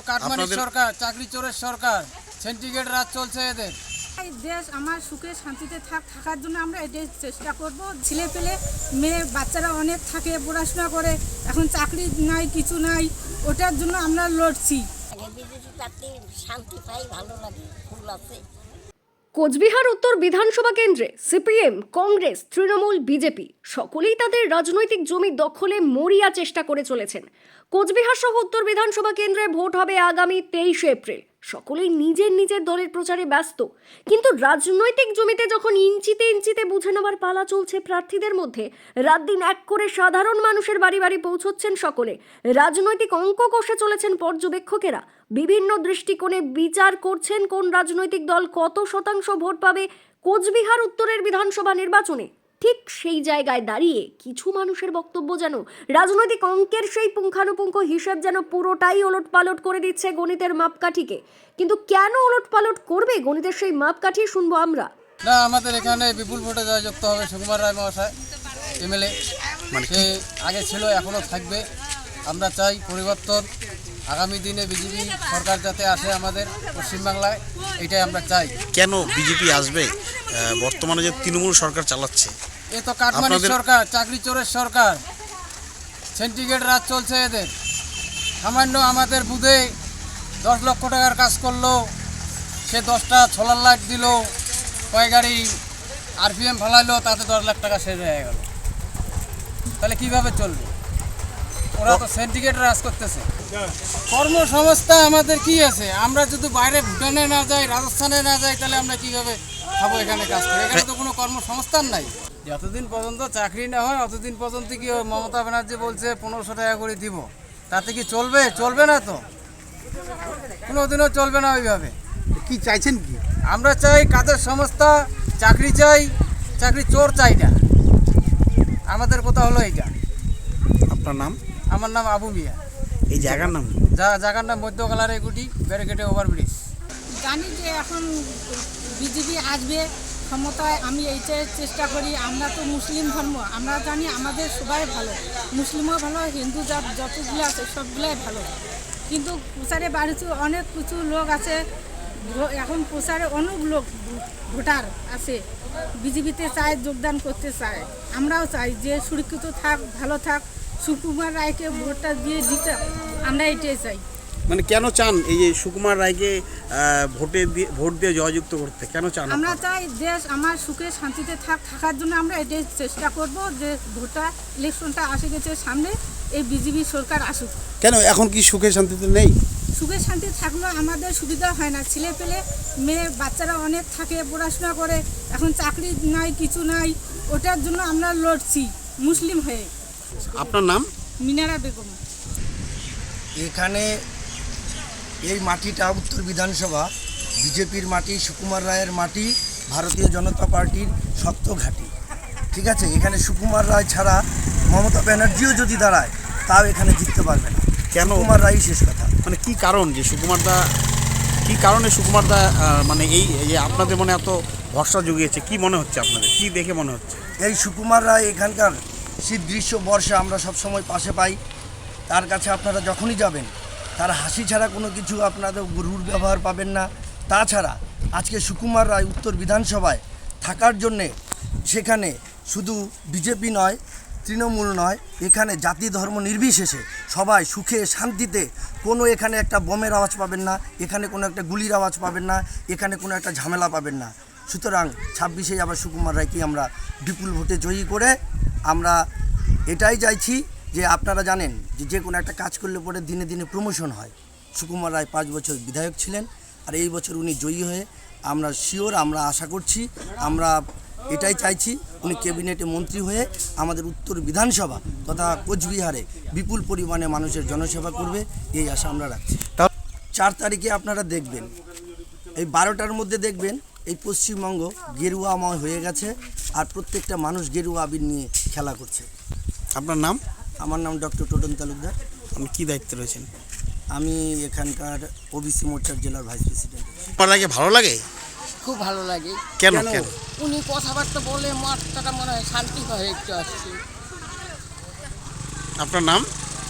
কাটমানির সরকার, চাকরি চোরের সরকার, সেন্টিগ্রেড রাজ চলছে এদের। এই দেশ আমার সুখে শান্তিতে থাকার জন্য আমরা এটাই চেষ্টা করব। ছেলে পেলে মেয়ে বাচ্চারা অনেক থাকে, পড়াশোনা করে, এখন চাকরি নাই, কিছু নাই, ওটার জন্য আমরা লড়ছি। শান্তি পাই, ভালো লাগে, ফুল আছে। কোচবিহার উত্তর বিধানসভা কেন্দ্রে সিপিএম, কংগ্রেস, তৃণমূল, বিজেপি সকলেই তাদের রাজনৈতিক জমি দখলে মরিয়া চেষ্টা করে চলেছেন। কোচবিহার সহ উত্তর বিধানসভা কেন্দ্রে ভোট হবে আগামী 23 এপ্রিল। সকলেই নিজের নিজের দলের প্রচারে ব্যস্ত, কিন্তু রাজনৈতিক জমিতে যখন ইঞ্চিতে ইঞ্চিতে বুঝে নেওয়ার পালা চলছে প্রার্থীদের মধ্যে, রাত দিন এক করে সাধারণ মানুষের বাড়ি বাড়ি পৌঁছচ্ছেন সকলে। রাজনৈতিক অঙ্ক কষে চলেছেন পর্যবেক্ষকেরা। বিভিন্ন দৃষ্টিকোণে বিচার করছেন কোন রাজনৈতিক দল কত শতাংশ ভোট পাবে কোচবিহার উত্তরের বিধানসভা নির্বাচনে। ঠিক সেই জায়গায় দাঁড়িয়ে কিছু মানুষের বক্তব্য যেন রাজনৈতিক অঙ্কের সেই পুঙ্খানুপুঙ্খ হিসাব যেন পুরোটাই ওলটপালট করে দিচ্ছে গণিতের মাপকাঠিকে। কিন্তু কেন ওলটপালট করবে গণিতের সেই মাপকাঠি, শুনবো আমরা। না, আমাদের এখানে বিপুল ভোটে জয়যুক্ত হবে সুকুমার রায় মহাশয়, এমএলএ। সে আগে ছিল, এখনও থাকবে। আমরা চাই পরিবর্তন। আগামী দিনে বিজেপি সরকার যাতে আসে আমাদের পশ্চিমবাংলায়, এটাই আমরা চাই। কেন বিজেপি আসবে? বর্তমানে যে তৃণমূল সরকার চালাচ্ছে, এ তো কাটমানির সরকার, চাকরি চোরের সরকার, সেন্টিগ্রেড রাজ চলছে এদের। সামান্য আমাদের বুধে 10 লক্ষ টাকার কাজ করলো, সে 10টা সোলার লাইট দিল, কয় গাড়ি আরপিএম ফেলাইলো, তাতে 10 লাখ টাকা শেষ হয়ে গেল। তাহলে কিভাবে চলবে? ওরা তো সেন্টিগ্রেড রাজ করতেছে। কর্মসংস্থান আমাদের কি আছে? আমরা যদি বাইরে ভুটানে না যাই, রাজস্থানে না যাই, তাহলে আমরা কিভাবে খাবো এখানে কাজ করে? এখানে তো কোনো কর্মসংস্থান নাই। যতদিন পর্যন্ত চাকরি না হয় অতদিন পর্যন্ত কি মমতা ব্যানার্জি বলছে 1500 টাকা করে দিব, তাতে কি চলবে? চলবে না তো, কোনোদিনও চলবে না ওইভাবে। কি চাইছেন কি? আমরা চাই কাজের সংস্থা, চাকরি চাই, চাকরি চোর চাই না। আমাদের কথা হলো এইটা। আপনার নাম? আমার নাম আবু মিয়া। এই জায়গার নাম? জায়গার নাম মধ্যকালার এগুটি, ব্যারিকেডে ওভারব্রিজ। জানি যে এখন বিজেপি আসবে ক্ষমতায়, আমি এইটাই চেষ্টা করি। আমরা তো মুসলিম ধর্ম, আমরা জানি আমাদের সবাই ভালো, মুসলিমও ভালো, হিন্দু যতগুলো আছে সবগুলাই ভালো। কিন্তু প্রচারে বাড়িতে অনেক কিছু লোক আছে, এখন প্রচারে অনেক লোক ভোটার আছে বিজেপিতে চায়, যোগদান করতে চায়। আমরাও চাই যে সুরক্ষিত থাক, ভালো থাক, সুকুমার রায়কে ভোটটা দিয়ে দিতে, আমরা এটাই চাই। মানে কেন চান এই যে সুকুমার রায়কে ভোট দিয়ে জয়যুক্ত করতে? কেন চান? আমরা চাই দেশ আমার সুখে শান্তিতে থাকার জন্য আমরা এটাই চেষ্টা করব যে ভোটটা, ইলেকশনটা আসে গেছে সামনে, এই বিজেপি সরকার আসুক। কেন এখন কি সুখে শান্তিতে নেই? সুখে শান্তি থাকলেও আমাদের সুবিধা হয় না। ছেলে পেলে মেয়ে বাচ্চারা অনেক থাকে, পড়াশোনা করে, এখন চাকরি নাই, কিছু নাই, ওটার জন্য আমরা লড়ছি মুসলিম হয়ে। আপনার নাম? মিনারা বেগম। এখানে এই মাটিটা উত্তর বিধানসভা বিজেপির মাটি, সুকুমার রায়ের মাটি, ভারতীয় জনতা পার্টির শক্ত ঘাঁটি। ঠিক আছে, এখানে সুকুমার রায় ছাড়া মমতা ব্যানার্জিও যদি দাঁড়ায় তাও এখানে জিততে পারবে না। কেন? সুকুমার রায়ই শেষ কথা। মানে কি কারণ যে কি কারণে সুকুমারদা মানে এই যে আপনাদের মনে এত ভরসা জুগিয়েছে? কি মনে হচ্ছে আপনাদের? কি দেখে মনে হচ্ছে? এই সুকুমার রায় এখানকার শীত গ্রীষ্ম বর্ষা আমরা সবসময় পাশে পাই। তার কাছে আপনারা যখনই যাবেন তার হাসি ছাড়া কোনো কিছু আপনাদের রূঢ় ব্যবহার পাবেন না। তাছাড়া আজকে সুকুমার রায় উত্তর বিধানসভায় থাকার জন্যে সেখানে শুধু বিজেপি নয়, তৃণমূল নয়, এখানে জাতি ধর্ম নির্বিশেষে সবাই সুখে শান্তিতে, কোনো এখানে একটা বোমের আওয়াজ পাবেন না, এখানে কোনো একটা গুলির আওয়াজ পাবেন না, এখানে কোনো একটা ঝামেলা পাবেন না। সুতরাং 26-এ আবার সুকুমার রায়কে আমরা বিপুল ভোটে জয়ী করে আমরা এটাই চাইছি যে আপনারা জানেন যে কোনো একটা কাজ করলে পরে দিনে দিনে প্রমোশন হয়। সুকুমার রায় 5 বছর বিধায়ক ছিলেন, আর এই বছর উনি জয়ী হয়ে আমরা শিওর, আমরা আশা করছি, আমরা এটাই চাইছি উনি ক্যাবিনেটে মন্ত্রী হয়ে আমাদের উত্তর বিধানসভা তথা কোচবিহারে বিপুল পরিমাণে মানুষের জনসেবা করবে, এই আশা আমরা রাখছি। 4 তারিখে আপনারা দেখবেন, এই 12টার মধ্যে দেখবেন এই পশ্চিমবঙ্গ গেরুয়াময় হয়ে গেছে, আর প্রত্যেকটা মানুষ গেরুয়া আবির নিয়ে খেলা করছে। আপনার নাম? আমার নাম ডক্টর টোটন তালুকদার। আপনি কী দায়িত্বে রয়েছেন? আমি এখানকার ওবিসি মোর্চার জেলার ভাইস প্রেসিডেন্ট। সুকুমার রায়কে ভালো লাগে? খুব ভালো লাগে। কেন? উনি কথাবার্তা বলে মাঠটা মনে হয় শান্তি হয় একটু আসছে। আপনার নাম?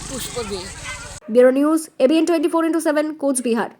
পুষ্প দিয়ে। Bureau news, ABN 24/7, Cooch Behar.